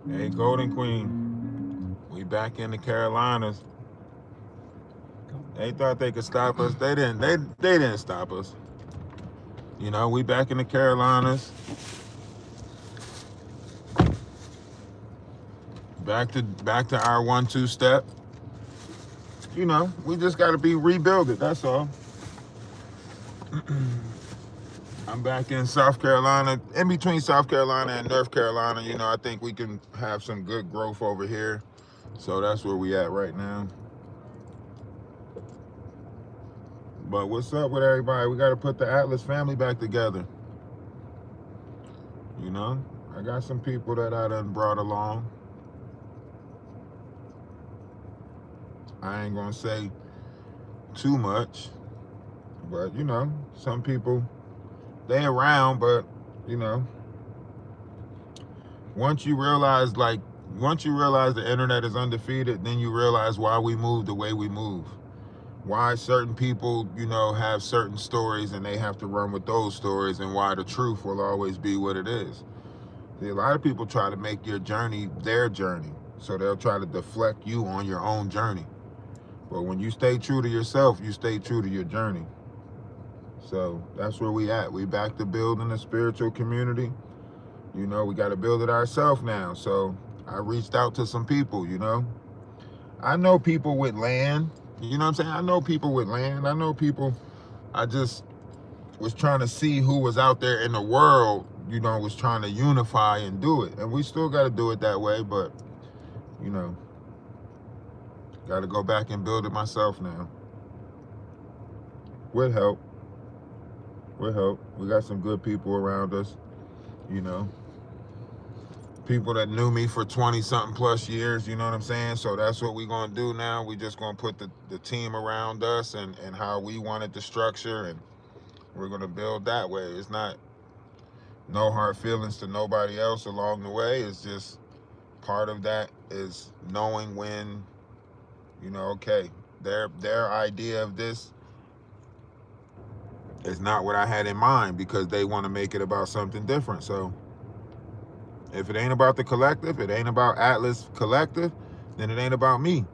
Hey, Golden Queen, we back in the Carolinas. They thought they could stop us. They didn't. They didn't stop us. You know, we back in the Carolinas. Back to our 1-2 step. You know, we just got to be rebuilt it. That's all. I'm back in South Carolina, in between South Carolina and North Carolina. You know, I think we can have some good growth over here. So that's where we at right now. But what's up with everybody? We got to put the Atlas family back together. You know, I got some people that I done brought along. I ain't gonna say too much, but you know, some people, they around, but you know, once you realize the internet is undefeated, then you realize why we move the way we move. Why certain people, you know, have certain stories and they have to run with those stories, and why the truth will always be what it is. See, a lot of people try to make your journey their journey, so they'll try to deflect you on your own journey. But when you stay true to yourself, you stay true to your journey. So that's where we at. We back to building a spiritual community. You know, we got to build it ourselves now. So I reached out to some people, you know. I know people with land. You know what I'm saying? I know people with land. I know people. I just was trying to see who was out there in the world, you know, was trying to unify and do it. And we still got to do it that way. But, you know, got to go back and build it myself now. With help. With help. We got some good people around us, you know. People that knew me for 20-something plus years, you know what I'm saying? So that's what we're going to do now. We just going to put the team around us and how we wanted the structure, and we're going to build that way. It's not no hard feelings to nobody else along the way. It's just part of that is knowing when, you know, okay, their idea of this is not what I had in mind, because they want to make it about something different. So if it ain't about the collective, it ain't about Atlas Collective, then it ain't about me.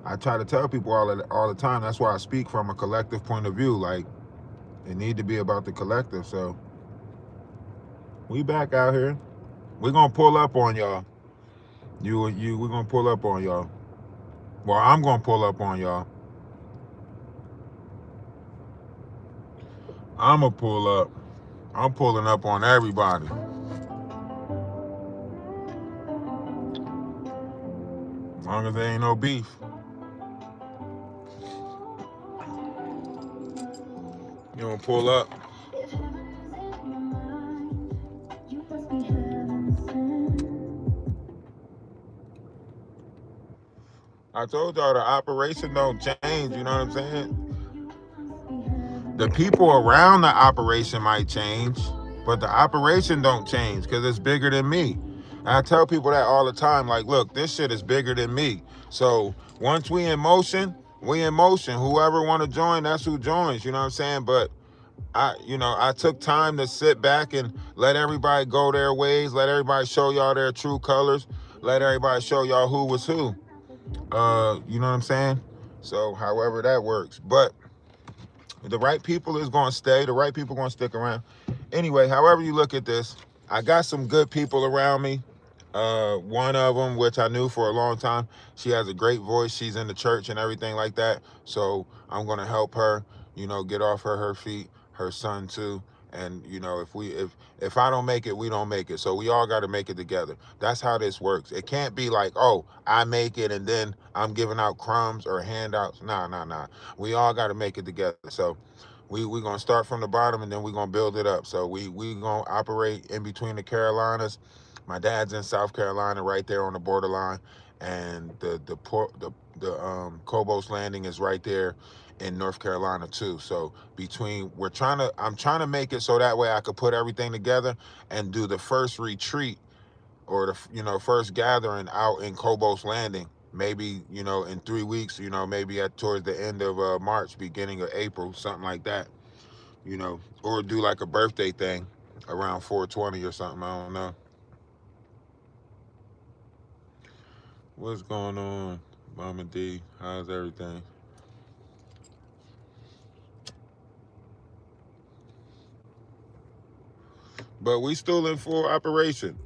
I try to tell people all the time, that's why I speak from a collective point of view. Like, it need to be about the collective. So we back out here. We're going to pull up on y'all. We're going to pull up on y'all. Well, I'm going to pull up on y'all. I'm going to pull up. I'm pulling up on everybody. As long as there ain't no beef. You don't pull up. I told y'all the operation don't change, you know what I'm saying? The people around the operation might change, but the operation don't change because it's bigger than me. I tell people that all the time, like, look, this shit is bigger than me. So once we in motion, we in motion. Whoever want to join, that's who joins, you know what I'm saying? But I took time to sit back and let everybody go their ways, let everybody show y'all their true colors, let everybody show y'all who was who. You know what I'm saying? So however that works. But the right people is going to stay. The right people going to stick around. Anyway, however you look at this, I got some good people around me. One of them, which I knew for a long time, she has a great voice. She's in the church and everything like that. So I'm going to help her, get off her feet, her son too. And, if I don't make it, we don't make it. So we all got to make it together. That's how this works. It can't be like, oh, I make it and then I'm giving out crumbs or handouts. Nah. We all got to make it together. So we're going to start from the bottom and then we're going to build it up. So we going to operate in between the Carolinas. My dad's in South Carolina, right there on the borderline, and the Cobos Landing is right there in North Carolina too. So I'm trying to make it so that way I could put everything together and do the first retreat or the first gathering out in Cobos Landing. Maybe in 3 weeks. Maybe towards the end of March, beginning of April, something like that. Or do like a birthday thing around 420 or something. I don't know. What's going on, Mama D? How's everything? But we still in full operation.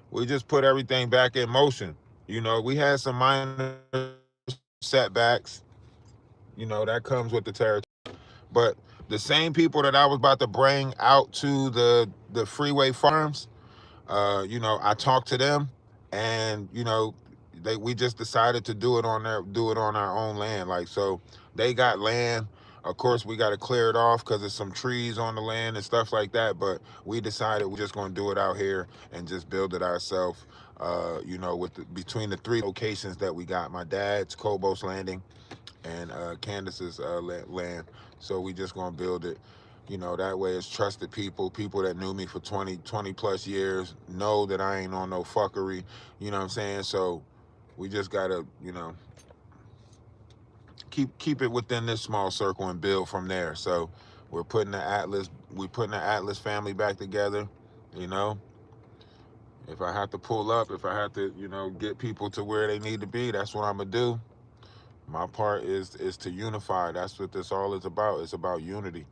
We just put everything back in motion. We had some minor setbacks. That comes with the territory. But the same people that I was about to bring out to the freeway farms, I talked to them, and we just decided to do it on our own land. Like, so they got land. Of course, we got to clear it off because there's some trees on the land and stuff like that. But we decided we're just going to do it out here and just build it ourselves. Between the 3 locations that we got, my dad's Cobos Landing and Candace's land. So we just going to build it. That way it's trusted people that knew me for 20 plus years, know that I ain't on no fuckery, you know what I'm saying? So we just gotta, keep it within this small circle and build from there. So we're putting the Atlas family back together. If I have to pull up, if I have to, get people to where they need to be, that's what I'm gonna do. My part is to unify. That's what this all is about. It's about unity.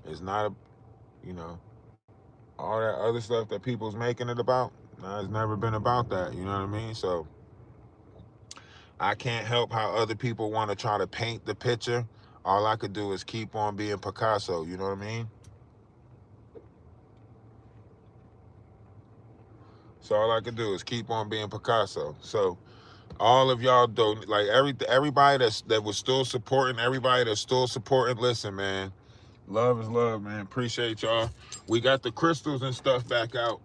It's not all that other stuff that people's making it about. Nah, it's never been about that. You know what I mean? So I can't help how other people want to try to paint the picture. All I could do is keep on being Picasso. You know what I mean? So all I could do is keep on being Picasso. So all of y'all don't like everybody that was still supporting, everybody that's still supporting. Listen, man. Love is love, man. Appreciate y'all. We got the crystals and stuff back out.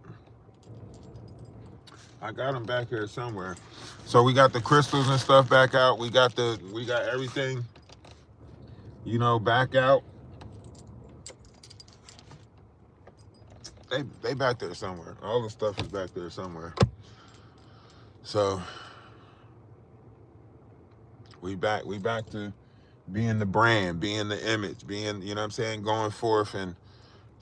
I got them back here somewhere. So we got the crystals and stuff back out. We got everything, back out. They back there somewhere. All the stuff is back there somewhere. So we back to being the brand, being the image, being, you know what I'm saying, going forth and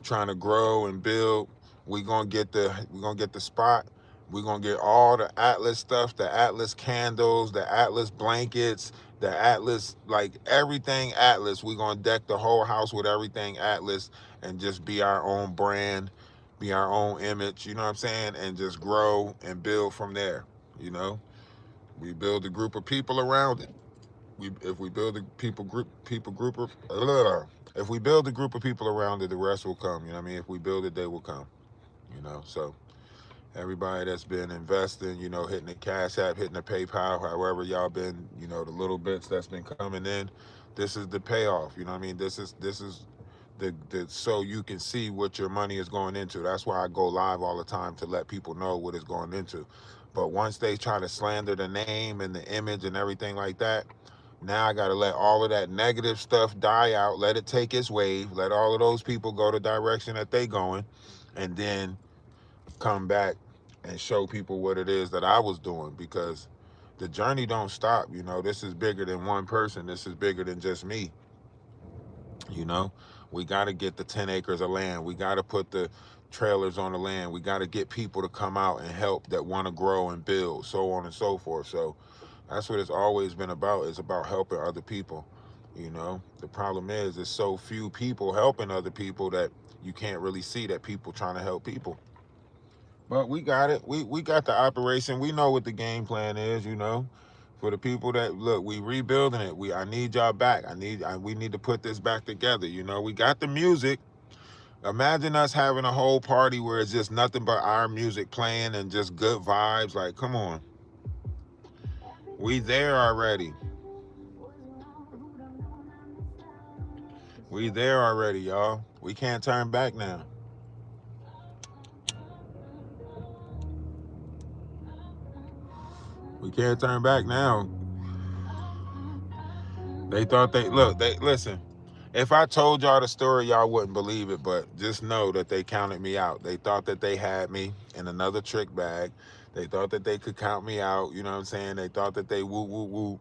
trying to grow and build. We're gonna get the spot. We're gonna get all the Atlas stuff, the Atlas candles, the Atlas blankets, the Atlas, like everything Atlas. We're gonna deck the whole house with everything Atlas and just be our own brand, be our own image, you know what I'm saying? And just grow and build from there, We build a group of people around it. If we build a if we build a group of people around it, the rest will come. You know what I mean? If we build it, they will come. So Everybody that's been investing, you know, hitting the Cash App, hitting the PayPal, however y'all been, you know, the little bits that's been coming in, this is the payoff. You know what I mean? This is the so you can see what your money is going into. That's why I go live all the time, to let people know what it's going into. But once they try to slander the name and the image and everything like that, now I got to let all of that negative stuff die out, let it take its wave, let all of those people go the direction that they going, and then come back and show people what it is that I was doing, because the journey don't stop. You know, this is bigger than one person. This is bigger than just me. You know, we got to get the 10 acres of land. We got to put the trailers on the land. We got to get people to come out and help that want to grow and build, so on and so forth. So that's what it's always been about. It's about helping other people. You know, the problem is there's so few people helping other people that you can't really see that people trying to help people. But we got it. We got the operation. We know what the game plan is, you know. For the people that look, we rebuilding it. I need y'all back. We need to put this back together, you know. We got the music. Imagine us having a whole party where it's just nothing but our music playing and just good vibes. Like, come on. We there already. We there already, y'all. We can't turn back now. We can't turn back now. They thought they listen. If I told y'all the story, y'all wouldn't believe it, but just know that they counted me out. They thought that they had me in another trick bag. They thought that they could count me out, you know what I'm saying? They thought that they woo woo woo,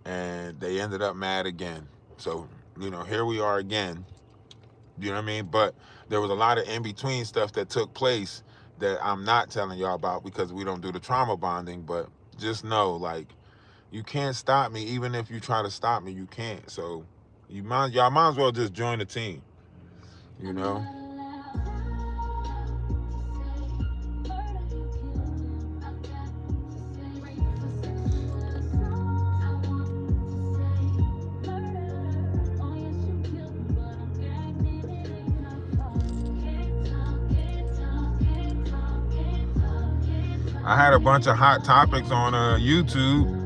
and they ended up mad again. So, you know, here we are again. You know what I mean? But there was a lot of in-between stuff that took place that I'm not telling y'all about because we don't do the trauma bonding, but just know, like, you can't stop me. Even if you try to stop me, you can't. So y'all might as well just join the team, you know. I had a bunch of hot topics on YouTube.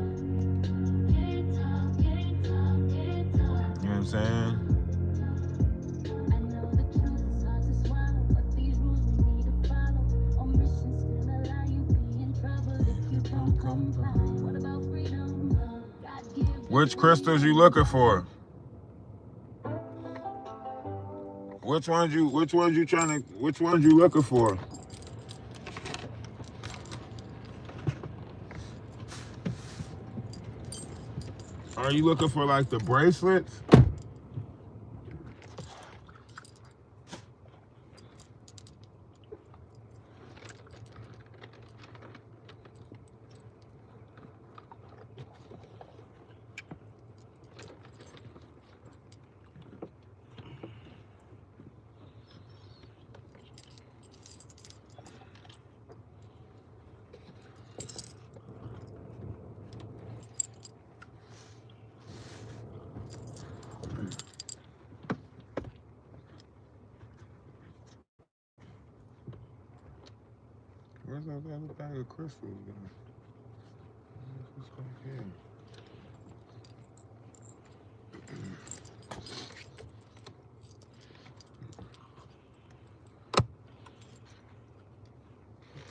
You know what I'm saying? Which crystals you looking for? Which ones you looking for? Are you looking for like the bracelets? Where's that other bag of crystals? What's back here?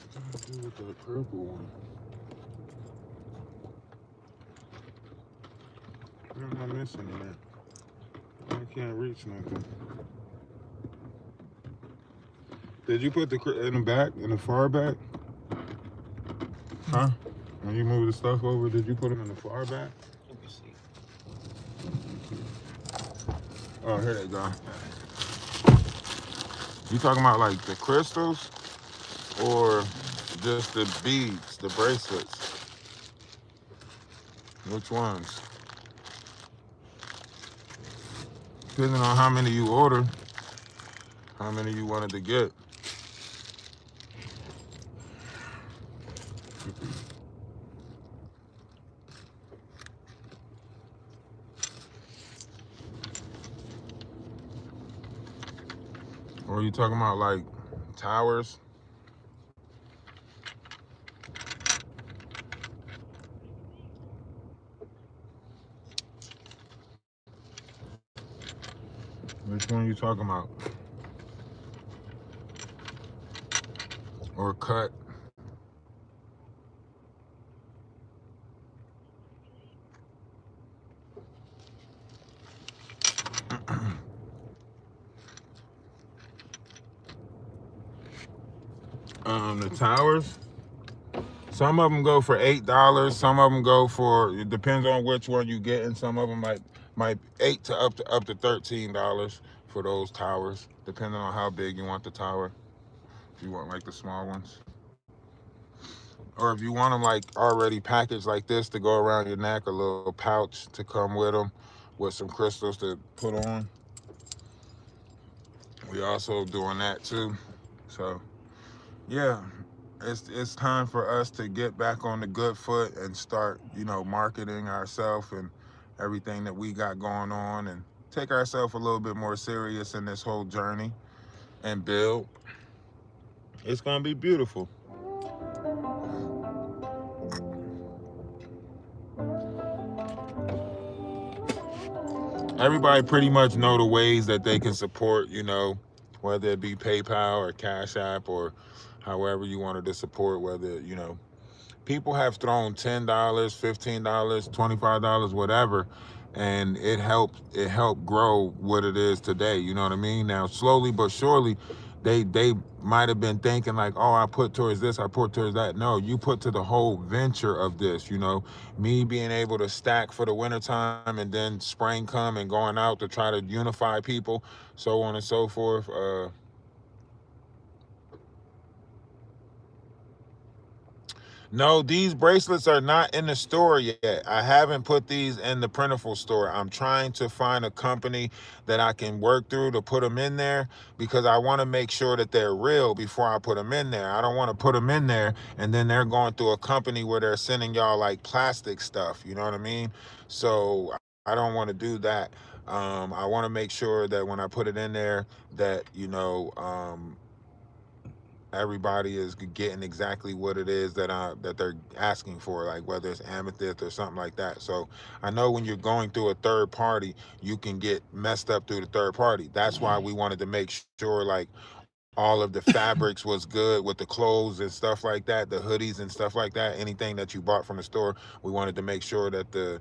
What do I do with that purple one? What am I missing in there? I can't reach nothing. Did you put the in the back, in the far back? Huh? When you move the stuff over, did you put them in the far back? Let me see. Oh, here they go. You talking about like the crystals or just the beads, the bracelets? Which ones? Depending on how many you order, how many you wanted to get. Or are you talking about like towers? Which one you talking about? Or cut? The towers. Some of them go for $8. Some of them go for, it depends on which one you get, and some of them might 8 to up to $13 for those towers, depending on how big you want the tower. If you want like the small ones, or if you want them like already packaged like this to go around your neck, a little pouch to come with them, with some crystals to put on. We also doing that too. So yeah, it's time for us to get back on the good foot and start, marketing ourselves and everything that we got going on, and take ourselves a little bit more serious in this whole journey and build. It's gonna be beautiful. Everybody pretty much know the ways that they can support, whether it be PayPal or Cash App or however you wanted to support, whether, people have thrown $10, $15, $25, whatever, and it helped grow what it is today. You know what I mean? Now, slowly but surely, they might have been thinking like, oh, I put towards this, I put towards that. No, you put to the whole venture of this. Me being able to stack for the wintertime, and then spring come and going out to try to unify people, so on and so forth. No, these bracelets are not in the store yet. I haven't put these in the Printiful store. I'm trying to find a company that I can work through to put them in there, because I want to make sure that they're real before I put them in there. I don't want to put them in there and then they're going through a company where they're sending y'all like plastic stuff. You know what I mean? So I don't want to do that. I want to make sure that when I put it in there, that everybody is getting exactly what it is that they're asking for, like whether it's amethyst or something like that. So I know when you're going through a third party, you can get messed up through the third party. That's why we wanted to make sure like all of the fabrics was good with the clothes and stuff like that, the hoodies and stuff like that. Anything that you bought from the store, we wanted to make sure that the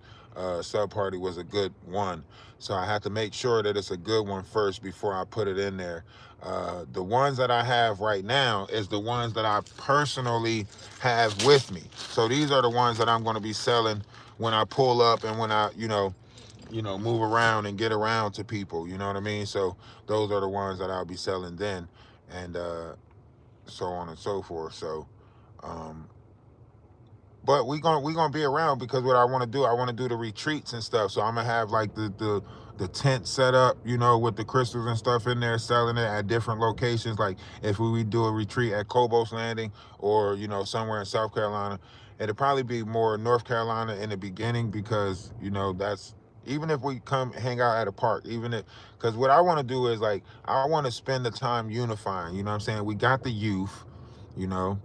sub party was a good one. So I had to make sure that it's a good one first before I put it in there. The ones that I have right now is the ones that I personally have with me. So these are the ones that I'm going to be selling when I pull up and when I, move around and get around to people. You know what I mean? So those are the ones that I'll be selling then, and so on and so forth. So, um, but we gonna be around, because what I want to do, I want to do the retreats and stuff. So I'm gonna have like the tent set up, with the crystals and stuff in there, selling it at different locations. Like if we do a retreat at Cobos Landing, or somewhere in South Carolina, it'll probably be more North Carolina in the beginning, because that's, even if we come hang out at a park, even if, because what I want to do is like, I want to spend the time unifying. You know what I'm saying? We got the youth, you know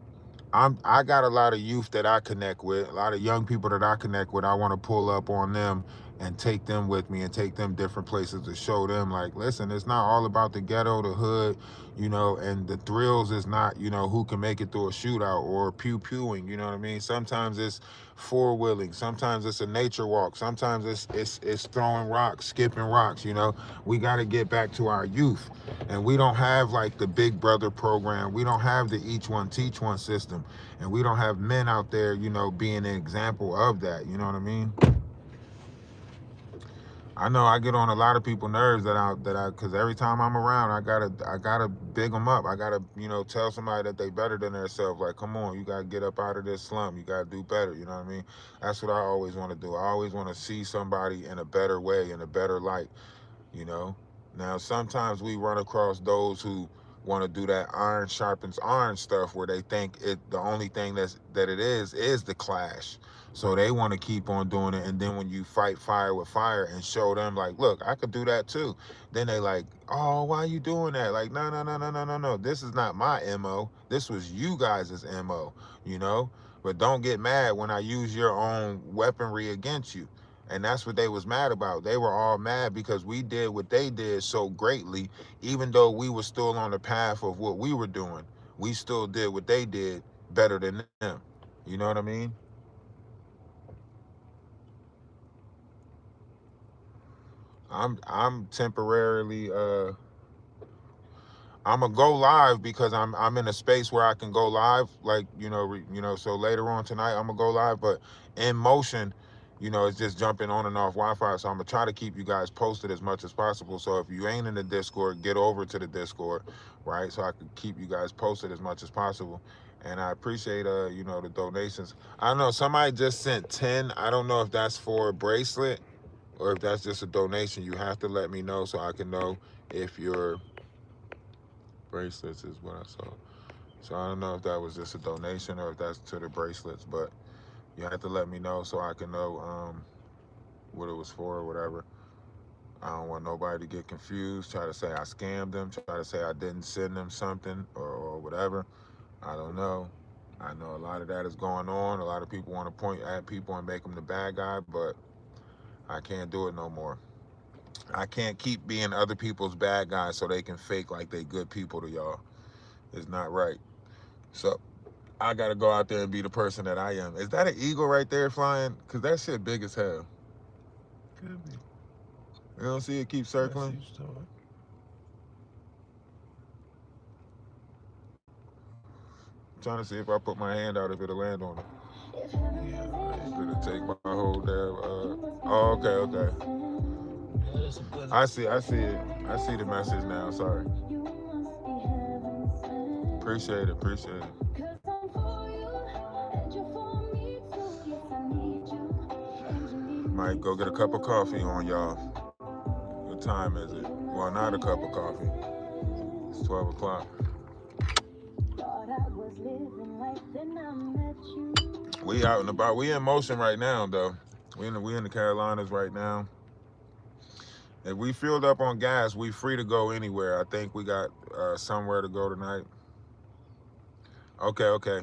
I got a lot of youth that I connect with, a lot of young people that I connect with. I want to pull up on them and take them with me and take them different places to show them like, listen, it's not all about the ghetto, the hood, and the thrills is not, who can make it through a shootout or pew pewing, you know what I mean? Sometimes it's four wheeling, sometimes it's a nature walk, sometimes it's throwing rocks, skipping rocks, We got to get back to our youth. And we don't have like the Big Brother program. We don't have the each one teach one system. And we don't have men out there, being an example of that. You know what I mean? I know I get on a lot of people's nerves because every time I'm around, I gotta big them up. I gotta, tell somebody that they better than themselves. Like, come on, you gotta get up out of this slump. You gotta do better. You know what I mean? That's what I always want to do. I always want to see somebody in a better way, in a better light. you know. Now, sometimes we run across those who want to do that iron sharpens iron stuff, where they think the only thing that it is the clash. So they want to keep on doing it, and then when you fight fire with fire and show them like, look, I could do that too, then they like, oh, why are you doing that? Like, no, no, no, no, no, no, no. This is not my MO. This was you guys' MO, you know? But don't get mad when I use your own weaponry against you. And that's what they was mad about. They were all mad because we did what they did so greatly, even though we were still on the path of what we were doing. We still did what they did better than them. You know what I mean? I'm temporarily I'm gonna go live because I'm in a space where I can go live, like So later on tonight, I'm gonna go live, but in motion, it's just jumping on and off Wi-Fi. So I'm gonna try to keep you guys posted as much as possible. So if you ain't in the Discord, get over to the Discord, right? So I can keep you guys posted as much as possible. And I appreciate the donations. I don't know, somebody just sent 10. I don't know if that's for a bracelet or if that's just a donation. You have to let me know so I can know if you're bracelets is what I saw. So I don't know if that was just a donation or if that's to the bracelets, but you have to let me know so I can know what it was for or whatever. I don't want nobody to get confused, try to say I scammed them, try to say I didn't send them something or whatever. I don't know. I know a lot of that is going on. A lot of people want to point at people and make them the bad guy, but I can't do it no more. I can't keep being other people's bad guys so they can fake like they good people to y'all. It's not right. So I gotta go out there and be the person that I am. Is that an eagle right there flying? Cause that shit big as hell. Could be. You don't see it keep circling? I'm trying to see if I put my hand out if it'll land on it. Yeah, right. It'll take my whole damn. Oh, okay. Yeah, I see it. I see the message now. Sorry. Appreciate it. Might go get a cup of coffee on y'all. What time is it? Well, not a cup of coffee. It's 12 o'clock. We out and about. We in motion right now, though. We in the Carolinas right now. If we filled up on gas, we free to go anywhere. I think we got somewhere to go tonight. Okay.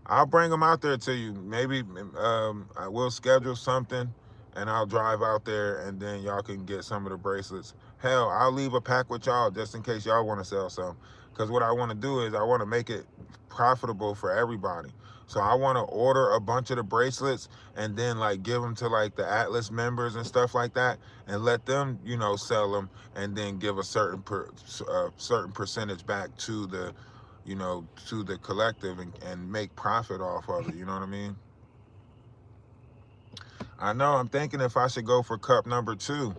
I'll bring them out there to you. Maybe I will schedule something, and I'll drive out there, and then y'all can get some of the bracelets. Hell, I'll leave a pack with y'all just in case y'all want to sell some. Because what I want to do is I want to make it profitable for everybody. So I want to order a bunch of the bracelets and then like give them to like the Atlas members and stuff like that, and let them sell them, and then give a certain percentage back to the collective, and make profit off of it. You know what I mean? I know. I'm thinking if I should go for cup number 2.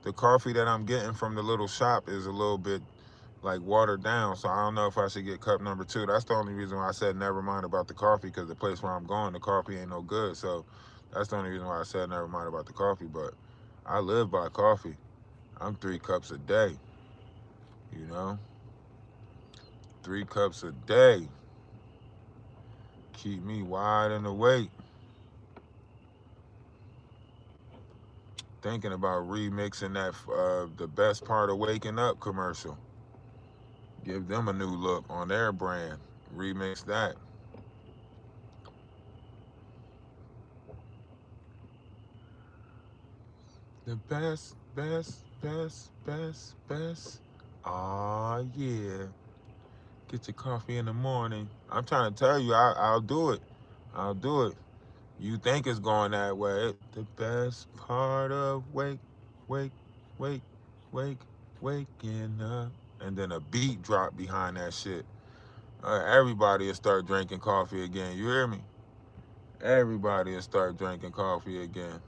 The coffee that I'm getting from the little shop is a little bit like watered down, so I don't know if I should get cup number 2. That's the only reason why I said never mind about the coffee, because the place where I'm going, the coffee ain't no good. So that's the only reason why I said never mind about the coffee. But I live by coffee. I'm 3 cups a day. 3 cups a day. Keep me wide and awake. Thinking about remixing that the best part of waking up commercial. Give them a new look on their brand. Remix that. The best. Aw, yeah. Get your coffee in the morning. I'm trying to tell you, I'll do it. I'll do it. You think it's going that way. The best part of wake, wake, waking up. And then a beat drop behind that shit. Everybody will start drinking coffee again. You hear me? Everybody will start drinking coffee again.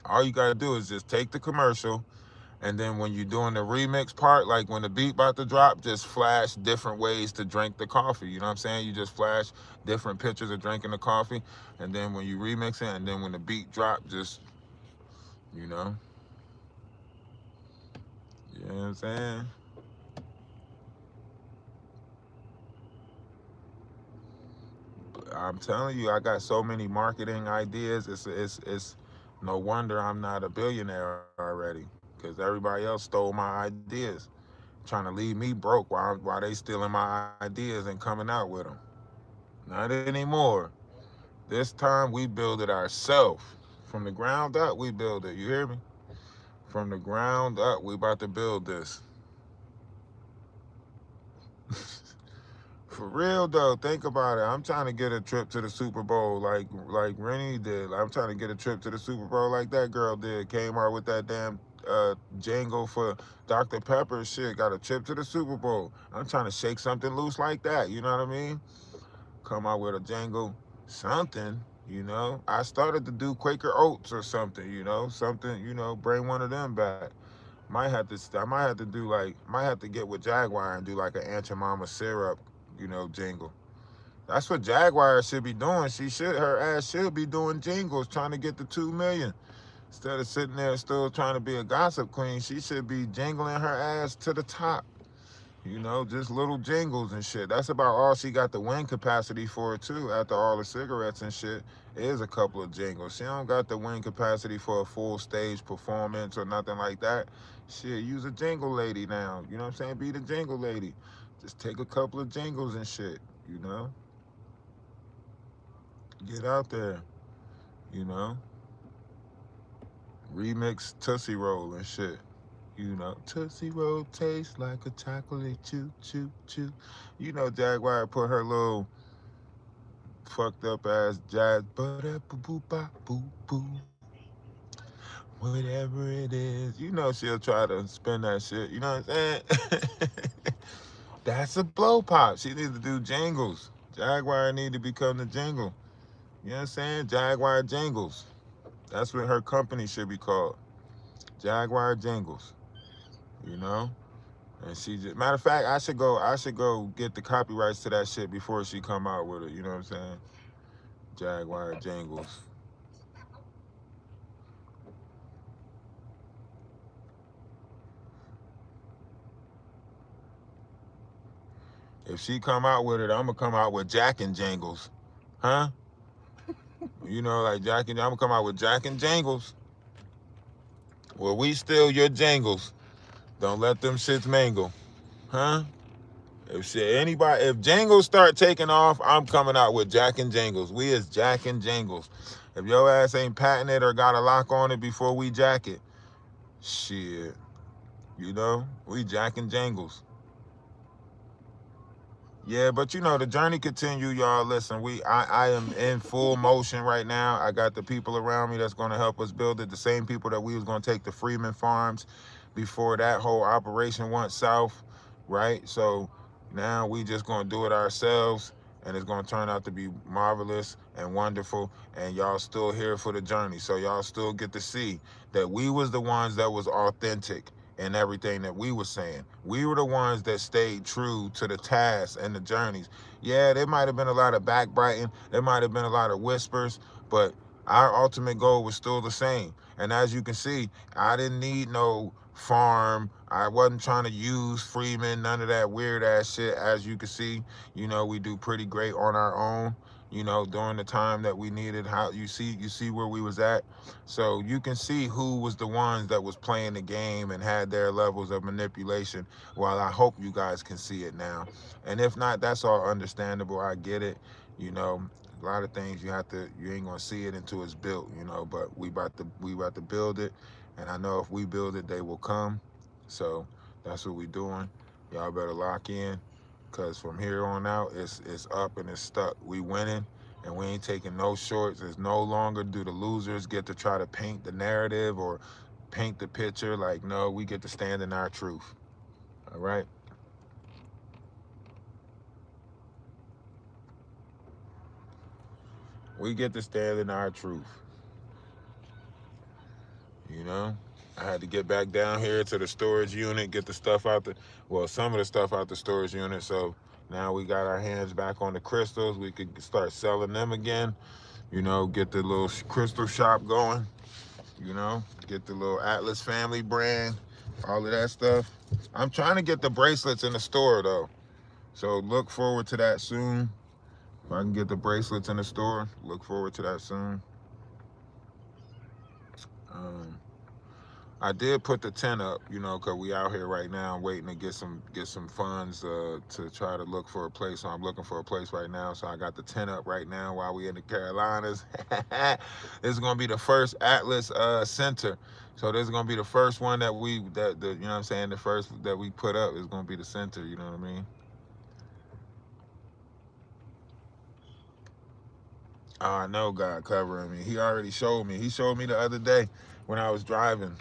All you gotta do is just take the commercial, and then when you're doing the remix part, like when the beat about to drop, just flash different ways to drink the coffee. You know what I'm saying? You just flash different pictures of drinking the coffee, and then when you remix it, and then when the beat drop, just, you know. You know what I'm saying? I'm telling you, I got so many marketing ideas. It's no wonder I'm not a billionaire already, because everybody else stole my ideas, trying to leave me broke while they stealing my ideas and coming out with them. Not anymore. This time we build it ourselves. From the ground up, we build it. You hear me? From the ground up, we about to build this. For real though, think about it. I'm trying to get a trip to the Super Bowl like Rennie did. I'm trying to get a trip to the Super Bowl like that girl did. Came out with that damn jingle for Dr. Pepper. Shit, got a trip to the Super Bowl. I'm trying to shake something loose like that. You know what I mean? Come out with a jingle, something. You know, I started to do Quaker Oats or something. You know, something. You know, bring one of them back. I might have to do like, might have to get with Jaguar and do like an Aunt Jemima syrup, you know, jingle. That's what Jaguar should be doing. Her ass should be doing jingles, trying to get the 2 million. Instead of sitting there still trying to be a gossip queen, she should be jingling her ass to the top. You know, just little jingles and shit. That's about all she got the wing capacity for too. After all the cigarettes and shit, is a couple of jingles. She don't got the wing capacity for a full stage performance or nothing like that. Shit, use a jingle lady now. You know what I'm saying? Be the jingle lady. Just take a couple of jingles and shit. You know, get out there. You know, remix Tootsie Roll and shit. You know, Tootsie Roll tastes like a chocolate chew, chew, chew. You know, Jaguar put her little fucked up ass jazz, boo-boo-ba-boo-boo. Whatever it is. You know she'll try to spin that shit. You know what I'm saying? That's a blow pop. She needs to do jingles. Jaguar need to become the jingle. You know what I'm saying? Jaguar Jingles. That's what her company should be called. Jaguar Jingles. You know? And she just, matter of fact, I should go get the copyrights to that shit before she come out with it. You know what I'm saying? Jaguar Jingles. If she come out with it, I'm gonna come out with Jack and Jingles. Huh? You know, like I'm gonna come out with Jack and Jingles. Well, we steal your jingles. Don't let them shits mingle. Huh? If jingles start taking off, I'm coming out with Jack and Jingles. We is Jack and Jingles. If your ass ain't patented or got a lock on it before we jack it, shit. You know, we Jack and Jingles. Yeah, but you know, the journey continue, y'all. Listen, I am in full motion right now. I got the people around me that's gonna help us build it. The same people that we was gonna take to Freeman Farms before that whole operation went south, right? So now we just gonna do it ourselves, and it's gonna turn out to be marvelous and wonderful. And y'all still here for the journey, so y'all still get to see that we was the ones that was authentic and everything that we were saying. We were the ones that stayed true to the tasks and the journeys. Yeah, there might have been a lot of backbiting, there might have been a lot of whispers, but our ultimate goal was still the same. And as you can see, I didn't need no farm. I wasn't trying to use Freeman, none of that weird ass shit. As you can see, you know, we do pretty great on our own, you know, during the time that we needed. How you see where we was at. So you can see who was the ones that was playing the game and had their levels of manipulation. Well, I hope you guys can see it now. And if not, that's all understandable. I get it. You know, a lot of things you ain't gonna see it until it's built, you know, but we about to build it. And I know if we build it, they will come. So that's what we doing. Y'all better lock in, cause from here on out, it's up and it's stuck. We winning, and we ain't taking no shorts. It's no longer do the losers get to try to paint the narrative or paint the picture. Like, no, we get to stand in our truth. All right. We get to stand in our truth. You know, I had to get back down here to the storage unit, get the stuff out some of the stuff out the storage unit. So now we got our hands back on the crystals. We could start selling them again. You know, get the little crystal shop going. You know, get the little Atlas family brand, all of that stuff. I'm trying to get the bracelets in the store though. So look forward to that soon. If I can get the bracelets in the store, look forward to that soon. I did put the tent up, you know, cause we out here right now waiting to get some funds to try to look for a place. So I'm looking for a place right now. So I got the tent up right now while we in the Carolinas. This is gonna be the first Atlas Center. So this is gonna be the first one that you know what I'm saying, the first that we put up is gonna be the center. You know what I mean? Oh, I know God covering me. He already showed me. He showed me the other day when I was driving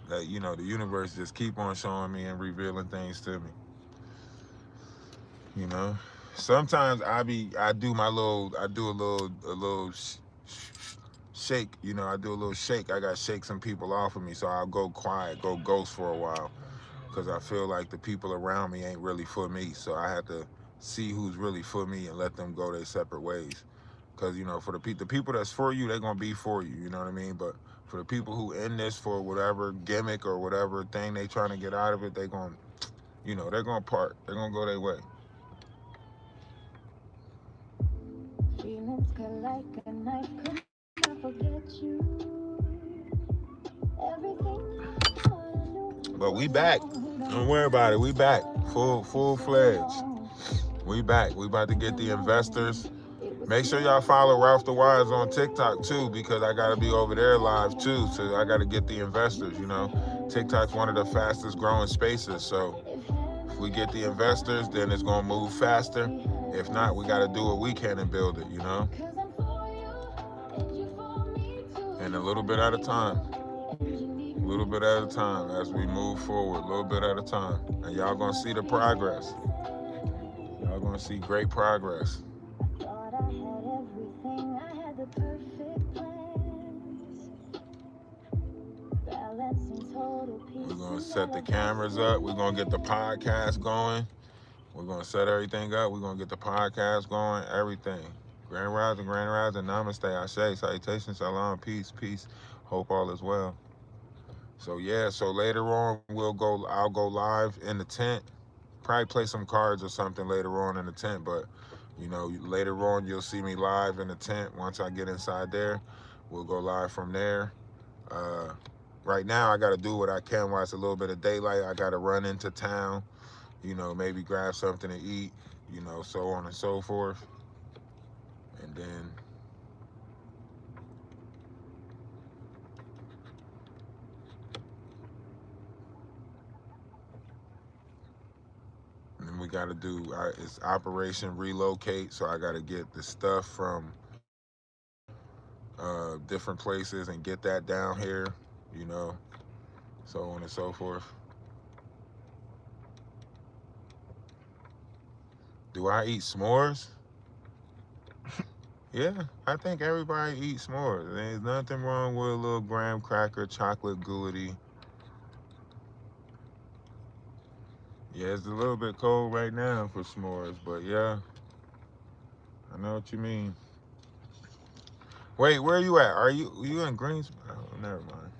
that, you know, the universe just keep on showing me and revealing things to me. You know, sometimes I do a little shake. You know, I do a little shake. I got to shake some people off of me, so I'll go quiet, go ghost for a while, because I feel like the people around me ain't really for me. So I have to see who's really for me and let them go their separate ways. Because, you know, for the people that's for you, they're gonna be for you. You know what I mean? But for the people who in this for whatever gimmick or whatever thing they trying to get out of it, they gonna, you know, they're gonna part. They're gonna go their way. Feelings cut like a knife, could not forget you. Everything I knew. But we back. Don't worry about it. We back. Full fledged. We back. We about to get the investors. Make sure y'all follow Ralphdawise on TikTok too, because I gotta be over there live too. So I gotta get the investors, you know. TikTok's one of the fastest growing spaces. So if we get the investors, then it's gonna move faster. If not, we gotta do what we can and build it, you know. And a little bit at a time. A little bit at a time as we move forward, a little bit at a time. And y'all gonna see the progress. Y'all gonna see great progress. Thought I had everything, I had the perfect plans. Balancing total peace. We're gonna set the cameras up. We're gonna get the podcast going. We're gonna set everything up. We're gonna get the podcast going. Everything. Grand Rising, Namaste, Ashe, salutations, salam, peace, peace. Hope all is well. So yeah, so later on I'll go live in the tent. Probably play some cards or something later on in the tent, but you know, later on you'll see me live in the tent. Once I get inside there, we'll go live from there. Right now I gotta do what I can while it's a little bit of daylight. I gotta run into town, you know, maybe grab something to eat, you know, so on and so forth. And then we got to do it's Operation Relocate. So I got to get the stuff from different places and get that down here, you know, so on and so forth. Do I eat s'mores? Yeah, I think everybody eats s'mores. There's nothing wrong with a little graham cracker, chocolate goody. Yeah, it's a little bit cold right now for s'mores, but yeah, I know what you mean. Wait, where are you at? Are you in Greens? Oh, never mind.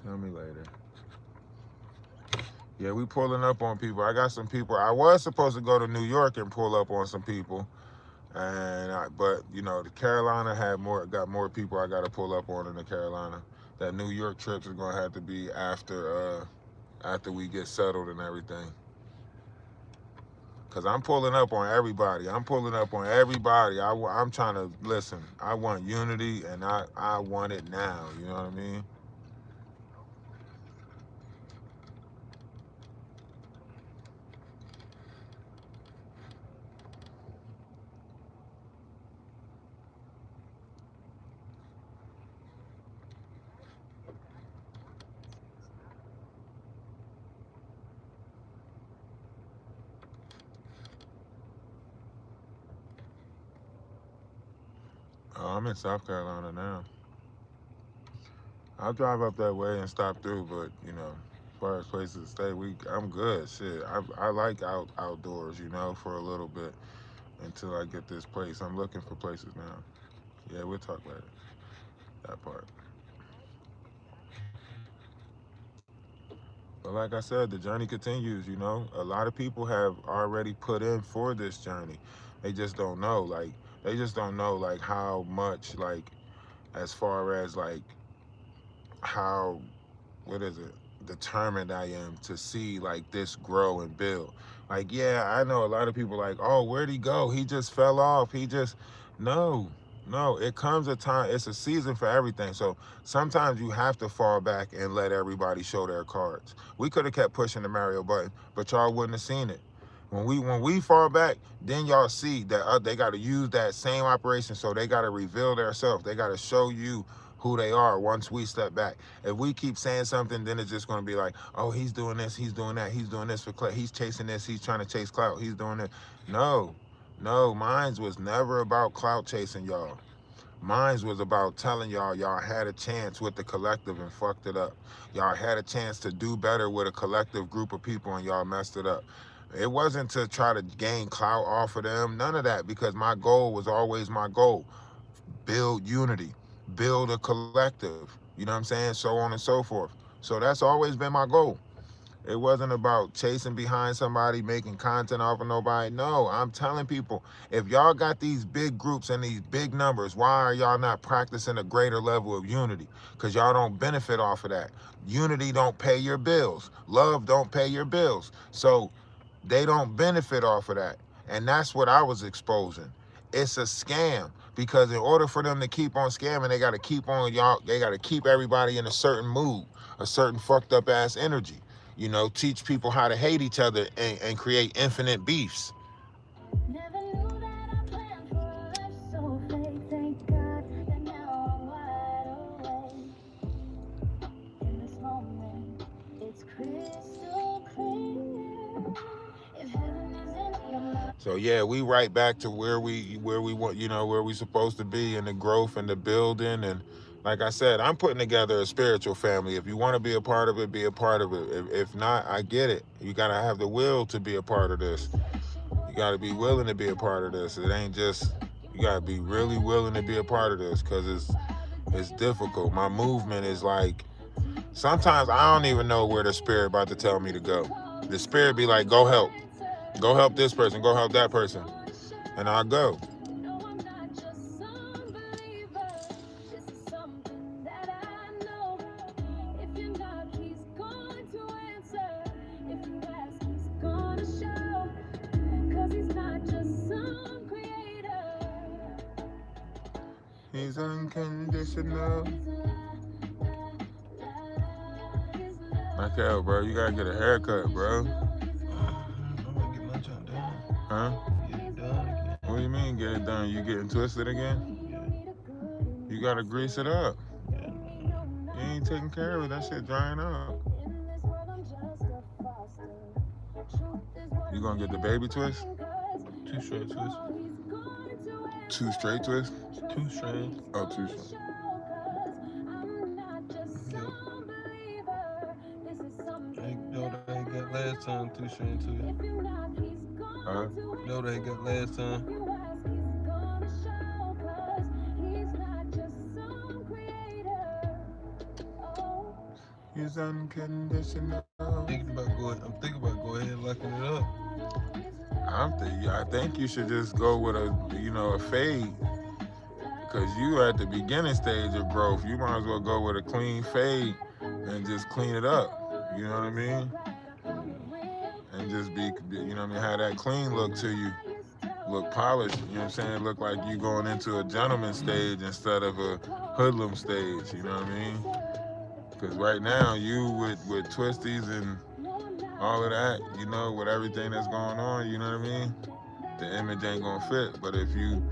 Tell me later. Yeah, we pulling up on people. I got some people. I was supposed to go to New York and pull up on some people, but you know, the Carolina got more people I got to pull up on in the Carolina. That New York trip is gonna have to be after we get settled and everything. Cause I'm pulling up on everybody. I'm trying to listen. I want unity, and I want it now. You know what I mean? Oh, I'm in South Carolina now. I'll drive up that way and stop through, but you know, as far as places to stay, I'm good. Shit, I like outdoors, you know, for a little bit until I get this place. I'm looking for places now. Yeah, we'll talk later. That part. But like I said, the journey continues, you know. A lot of people have already put in for this journey. They just don't know, like, how much, like, as far as, like, how, what is it, determined I am to see like this grow and build. Like, yeah, I know a lot of people like, oh, where'd he go? He just fell off. He just, no, no, it comes a time, it's a season for everything. So sometimes you have to fall back and let everybody show their cards. We could have kept pushing the Mario button, but y'all wouldn't have seen it. When we fall back, then y'all see that they got to use that same operation. So they got to reveal themselves. They got to show you who they are once we step back. If we keep saying something, then it's just going to be like, oh, he's doing this, he's doing that, he's doing this for clout, he's chasing this, he's trying to chase clout, he's doing it. No, no, mine was never about clout chasing, y'all. Mine was about telling y'all had a chance with the collective and fucked it up. Y'all had a chance to do better with a collective group of people and y'all messed it up. It wasn't to try to gain clout off of them, none of that, because my goal was always my goal. Build unity, build a collective, you know what I'm saying? So on and so forth. So that's always been my goal. It wasn't about chasing behind somebody, making content off of nobody. No, I'm telling people, if y'all got these big groups and these big numbers, why are y'all not practicing a greater level of unity? Because y'all don't benefit off of that. Unity don't pay your bills. Love don't pay your bills. So they don't benefit off of that. And that's what I was exposing. It's a scam, because in order for them to keep on scamming, they got to keep on y'all, they got to keep everybody in a certain mood, a certain fucked up ass energy. You know, teach people how to hate each other and create infinite beefs. Never knew that I planned for a life so fake. Thank God that now I'm wide awake. In this moment, it's crystal clear. If heaven is in your mind. So yeah, we right back to where we want, you know, where we supposed to be in the growth and the building. And like I said, I'm putting together a spiritual family. If you want to be a part of it, be a part of it. If not, I get it. You gotta have the will to be a part of this. You gotta be willing to be a part of this. It ain't just, you gotta be really willing to be a part of this, because it's difficult. My movement is like, sometimes I don't even know where the spirit about to tell me to go. The spirit be like, go help. Go help this person, go help that person. And I'll go. No, I'm not just some believer. This is something that I know. If you knock, he's going to answer. If you ask, he's gonna show. 'Cause he's not just some creator. He's unconditional. Like hell, bro. You gotta get a haircut, bro. I'm gonna get my job done. Huh? Get it done again. What do you mean get it done? You getting twisted again? Yeah. You gotta grease it up. Yeah, man. You ain't taking care of it. That shit drying up. You gonna get the baby twist? 2 straight twists. 2 straight twists? 2 strands. Oh, 2 straight. Yep. I know they got last time 2 strand twist. Huh? Know they got last time. He's unconditional. I'm thinking about going ahead and locking it up. I think you should just go with a fade, because you at the beginning stage of growth. You might as well go with a clean fade and just clean it up. You know what I mean? And just be, you know what I mean, have that clean look to you, look polished. You know what I'm saying? Look like you going into a gentleman stage instead of a hoodlum stage. You know what I mean? Because right now you with twisties and all of that, you know, with everything that's going on, you know what I mean? The image ain't gonna fit. But if you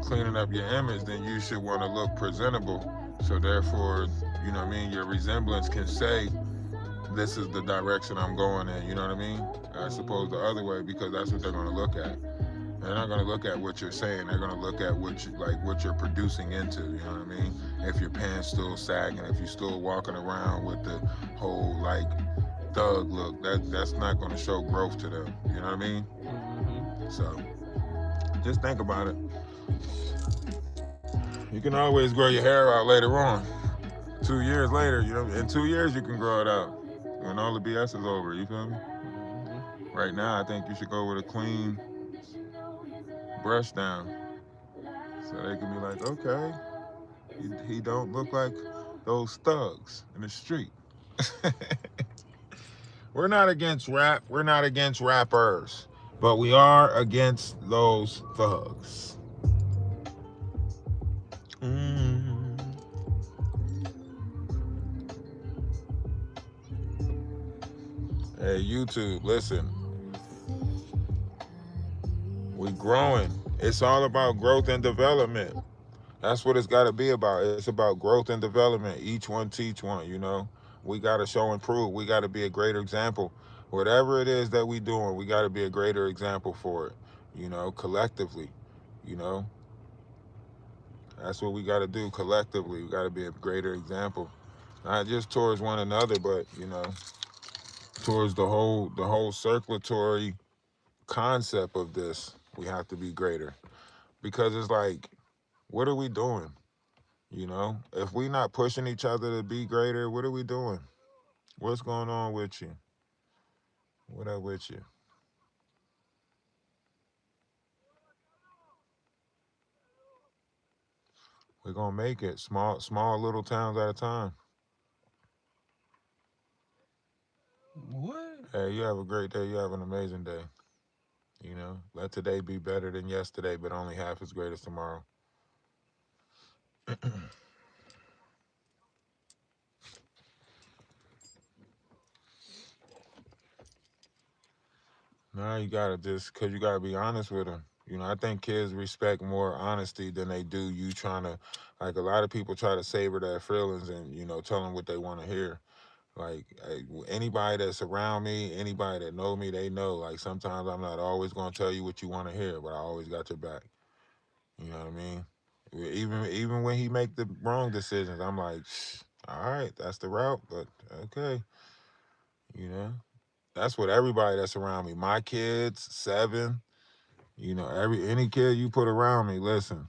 cleaning up your image, then you should want to look presentable. So therefore, you know what I mean, your resemblance can say, this is the direction I'm going in, you know what I mean? As opposed to the other way, because that's what they're gonna look at. They're not gonna look at what you're saying, they're gonna look at what you're producing into, you know what I mean? If your pants still sagging, if you're still walking around with the whole like thug look, that's not gonna show growth to them, you know what I mean? Mm-hmm. So just think about it. You can always grow your hair out later on. 2 years later, you know, in 2 years you can grow it out when all the BS is over, you feel me? Mm-hmm. Right now, I think you should go with a clean brush down. So they can be like, okay, he don't look like those thugs in the street. We're not against rap. We're not against rappers. But we are against those thugs. Mm. Hey, YouTube, listen. We growing. It's all about growth and development. That's what it's got to be about. It's about growth and development. Each one teach one, you know. We got to show and prove. We got to be a greater example. Whatever it is that we doing, we got to be a greater example for it, you know, collectively, you know. That's what we got to do collectively. We got to be a greater example, not just towards one another, but, you know, towards the whole circulatory concept of this. We have to be greater because it's like, what are we doing? You know, if we not pushing each other to be greater, what are we doing? What's going on with you? What up with you? We're gonna make it small little towns at a time. What? Hey, you have a great day. You have an amazing day. You know, let today be better than yesterday, but only half as great as tomorrow. Now you gotta just, cause you gotta be honest with them. You know, I think kids respect more honesty than they do you trying to, like a lot of people try to savor their feelings and, you know, tell them what they want to hear. Like anybody that's around me, anybody that know me, they know. Like sometimes I'm not always gonna tell you what you want to hear, but I always got your back. You know what I mean? Even when he make the wrong decisions, I'm like, all right, that's the route, but okay, you know. That's what everybody that's around me, my kids, 7, you know, any kid you put around me, listen,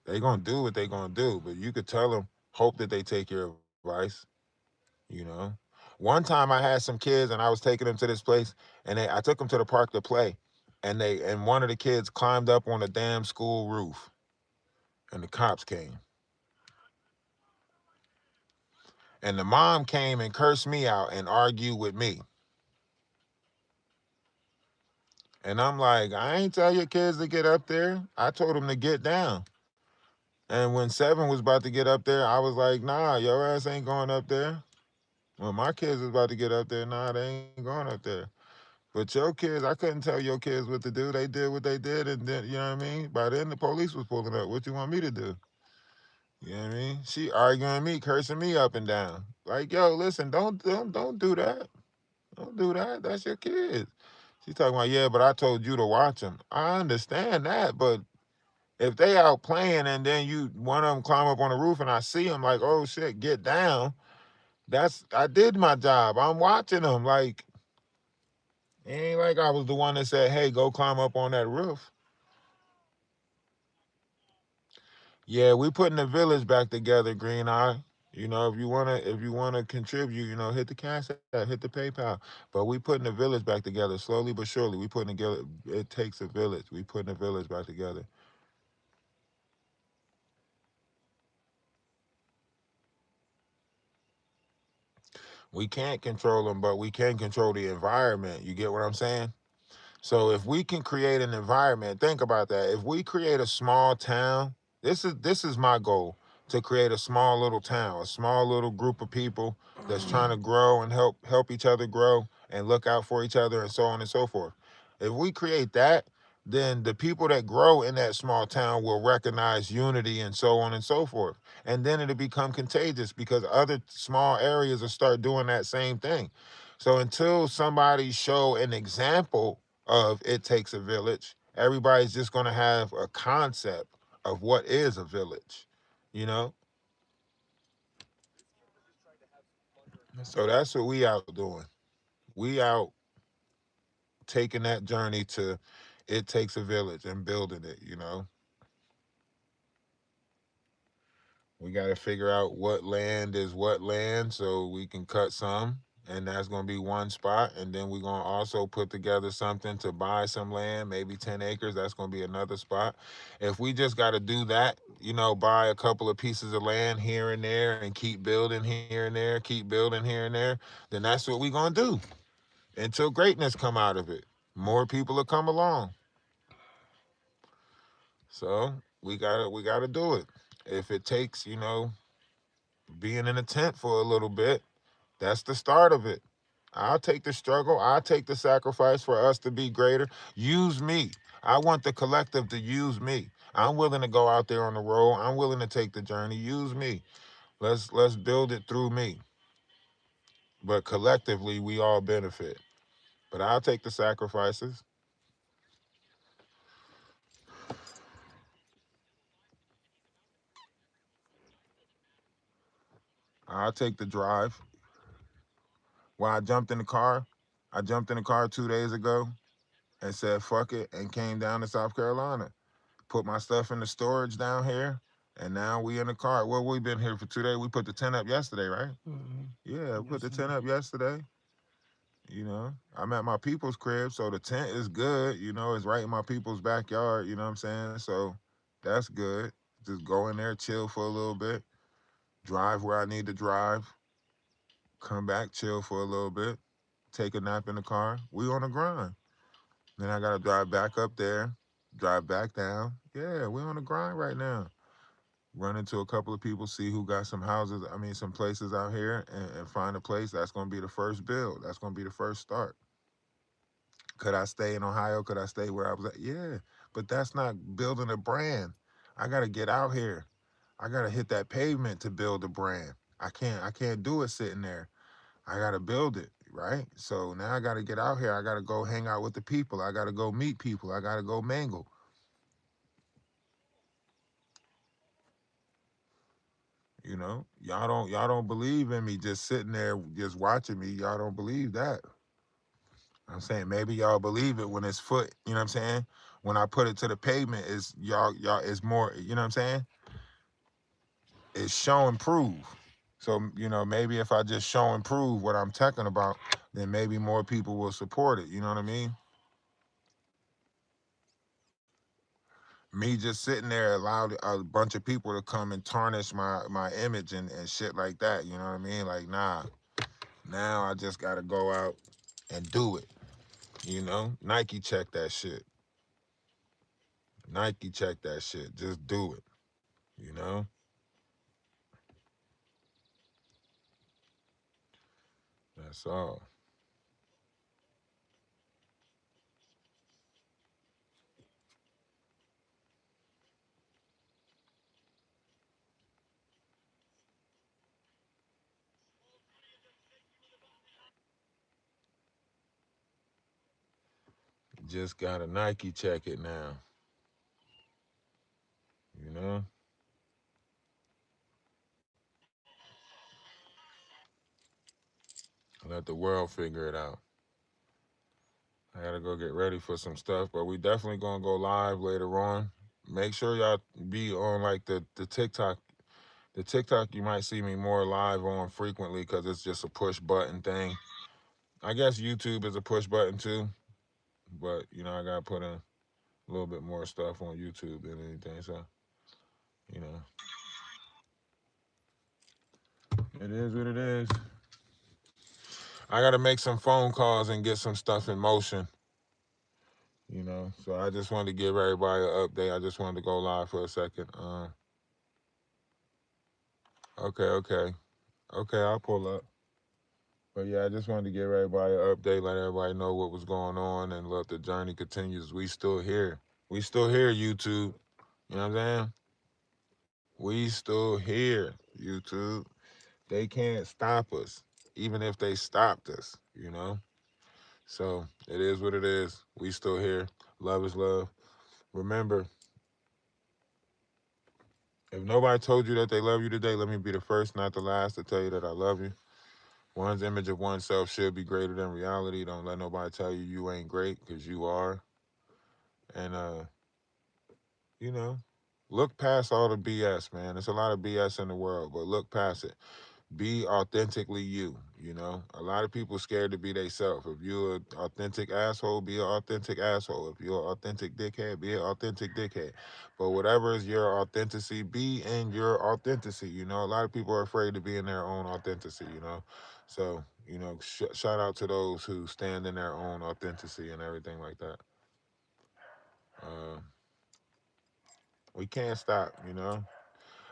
they gonna do what they gonna do, but you could tell them, hope that they take your advice. You know, one time I had some kids and I was taking them to this place, and I took them to the park to play, and one of the kids climbed up on the damn school roof, and the cops came, and the mom came and cursed me out and argued with me, and I'm like, I ain't tell your kids to get up there. I told them to get down. And when 7 was about to get up there, I was like, nah, your ass ain't going up there. When my kids was about to get up there, nah, they ain't going up there. But your kids, I couldn't tell your kids what to do. They did what they did, and then, you know what I mean? By then, the police was pulling up. What you want me to do? You know what I mean? She arguing with me, cursing me up and down. Like, yo, listen, don't do that. Don't do that. That's your kids. She talking about, yeah, but I told you to watch them. I understand that, but if they out playing and then one of them climb up on the roof and I see them, like, oh shit, get down. I did my job. I'm watching them. Like, it ain't like I was the one that said, hey, go climb up on that roof. Yeah, we putting the village back together, Green Eye. You know, if you wanna contribute, you know, hit the cash app, hit the PayPal. But we putting the village back together slowly but surely. We putting together. It takes a village. We putting the village back together. We can't control them, but we can control the environment. You get what I'm saying? So if we can create an environment, think about that. If we create a small town, this is my goal, to create a small little town, a small little group of people that's trying to grow and help each other grow and look out for each other and so on and so forth. If we create that, then the people that grow in that small town will recognize unity and so on and so forth. And then it'll become contagious because other small areas will start doing that same thing. So until somebody show an example of it takes a village, everybody's just going to have a concept of what is a village, you know? So that's what we out doing. We out taking that journey to it takes a village and building it, you know? We got to figure out what land is what land so we can cut some and that's going to be one spot. And then we're going to also put together something to buy some land, maybe 10 acres. That's going to be another spot. If we just got to do that, buy a couple of pieces of land here and there and keep building here and there, keep building here and there, then that's what we're going to do until greatness come out of it. More people will come along. So we gotta do it. If it takes, being in a tent for a little bit, that's the start of it. I'll take the struggle. I'll take the sacrifice for us to be greater. Use me. I want the collective to use me. I'm willing to go out there on the road. I'm willing to take the journey. Use me. Let's build it through me. But collectively, we all benefit. But I'll take the sacrifices. I'll take the drive. When I jumped in the car 2 days ago and said fuck it and came down to South Carolina. Put my stuff in the storage down here, and now we in the car. Well, we been here for 2 days. We put the tent up yesterday, right? Yeah, we put the tent up yesterday. I'm at my people's crib, so the tent is good. It's right in my people's backyard. You know what I'm saying? So that's good. Just go in there, chill for a little bit, drive where I need to drive, come back, chill for a little bit, take a nap in the car. We on the grind. Then I gotta drive back up there, drive back down. Yeah, we on the grind right now. Run into a couple of people, see who got some houses, some places out here, and find a place. That's gonna be the first build. That's gonna be the first start. Could I stay in Ohio? Could I stay where I was at? Yeah, but that's not building a brand. I gotta get out here. I gotta hit that pavement to build a brand. I can't do it sitting there. I gotta build it, right? So now I gotta get out here. I gotta go hang out with the people. I gotta go meet people. I gotta go mingle. Y'all don't believe in me just sitting there just watching me. Y'all don't believe that. I'm saying maybe y'all believe it when it's foot. You know what I'm saying? When I put it to the pavement, is y'all is more. You know what I'm saying? It's show and prove. So maybe if I just show and prove what I'm talking about, then maybe more people will support it. You know what I mean? Me just sitting there allowed a bunch of people to come and tarnish my image and shit like that. You know what I mean? Like, nah. Now I just gotta go out and do it. Nike check that shit. Nike check that shit. Just do it. You know? That's all. Just gotta Nike check it now. You know? Let the world figure it out. I gotta go get ready for some stuff, but we definitely gonna go live later on. Make sure y'all be on like the TikTok. The TikTok you might see me more live on frequently because it's just a push button thing. I guess YouTube is a push button too, but I gotta put in a little bit more stuff on YouTube than anything. So, you know, it is what it is. I gotta make some phone calls and get some stuff in motion. So I just wanted to give everybody an update. I just wanted to go live for a second. Okay, I'll pull up. But yeah, I just wanted to give everybody an update, let everybody know what was going on, and let the journey continues. We still here. We still here, YouTube. You know what I'm saying? We still here, YouTube. They can't stop us, even if they stopped us. So it is what it is. We still here. Love is love. Remember, if nobody told you that they love you today, let me be the first, not the last, to tell you that I love you. One's image of oneself should be greater than reality. Don't let nobody tell you you ain't great, because you are. And, look past all the BS, man. There's a lot of BS in the world, but look past it. Be authentically you. You know, a lot of people scared to be themselves. If you're an authentic asshole, be an authentic asshole. If you're an authentic dickhead, be an authentic dickhead. But whatever is your authenticity, be in your authenticity. You know, a lot of people are afraid to be in their own authenticity. You know, so you know, shout out to those who stand in their own authenticity and everything like that. Uh, we can't stop. You know.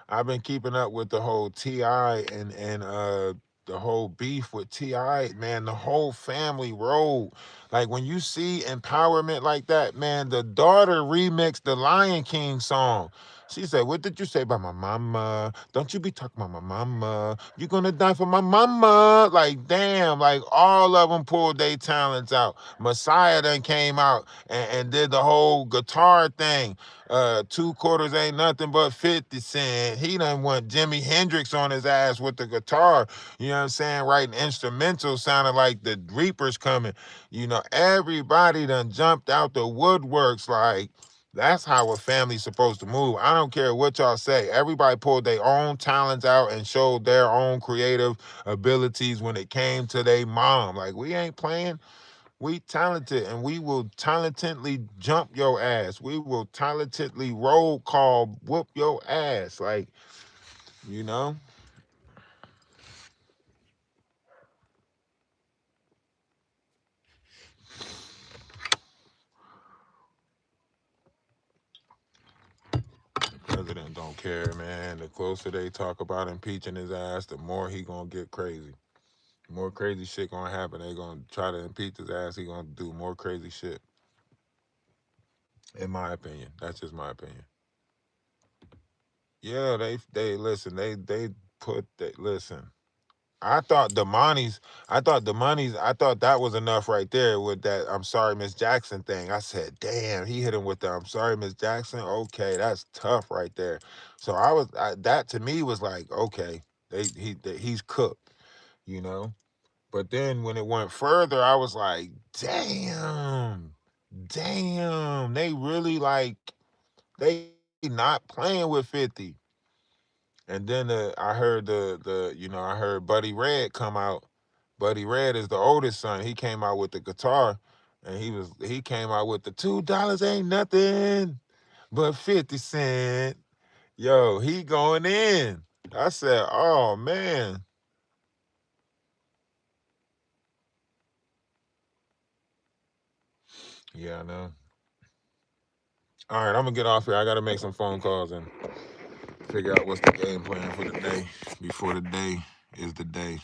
I've been keeping up with the whole Ti and the whole beef with Ti, man. The whole family rolled. Like when you see empowerment like that, man. The daughter remixed the Lion King song. She said, "What did you say about my mama? Don't you be talking about my mama. You gonna die for my mama." Like damn, like all of them pulled their talents out. Messiah then came out and did the whole guitar thing. 2 quarters ain't nothing but 50 Cent. He done want Jimi Hendrix on his ass with the guitar. You know what I'm saying? Writing instrumentals sounding like the Reaper's coming. You know, everybody done jumped out the woodworks like that's how a family's supposed to move. I don't care what y'all say. Everybody pulled their own talents out and showed their own creative abilities when it came to their mom. Like, we ain't playing. We talented and we will talentedly jump your ass. We will talentedly roll call whoop your ass. Like, you know? President don't care, man. The closer they talk about impeaching his ass, the more he gonna get crazy. More crazy shit gonna happen. They gonna try to impeach his ass. He gonna do more crazy shit. In my opinion, that's just my opinion. Yeah, they listen. They put they listen. I thought that was enough right there with that I'm sorry, Miss Jackson thing. I said, damn, he hit him with the I'm sorry, Miss Jackson. Okay, that's tough right there. So that to me was like, okay, he's cooked, you know. But then when it went further, I was like, damn, they really like they not playing with 50. And then I heard I heard Buddy Red come out. Buddy Red is the oldest son. He came out with the guitar, and he came out with the $2 ain't nothing but 50 Cent. Yo, he going in. I said, oh man. Yeah, I know. All right, I'm gonna get off here. I gotta make some phone calls and figure out what's the game plan for the day before the day is the day.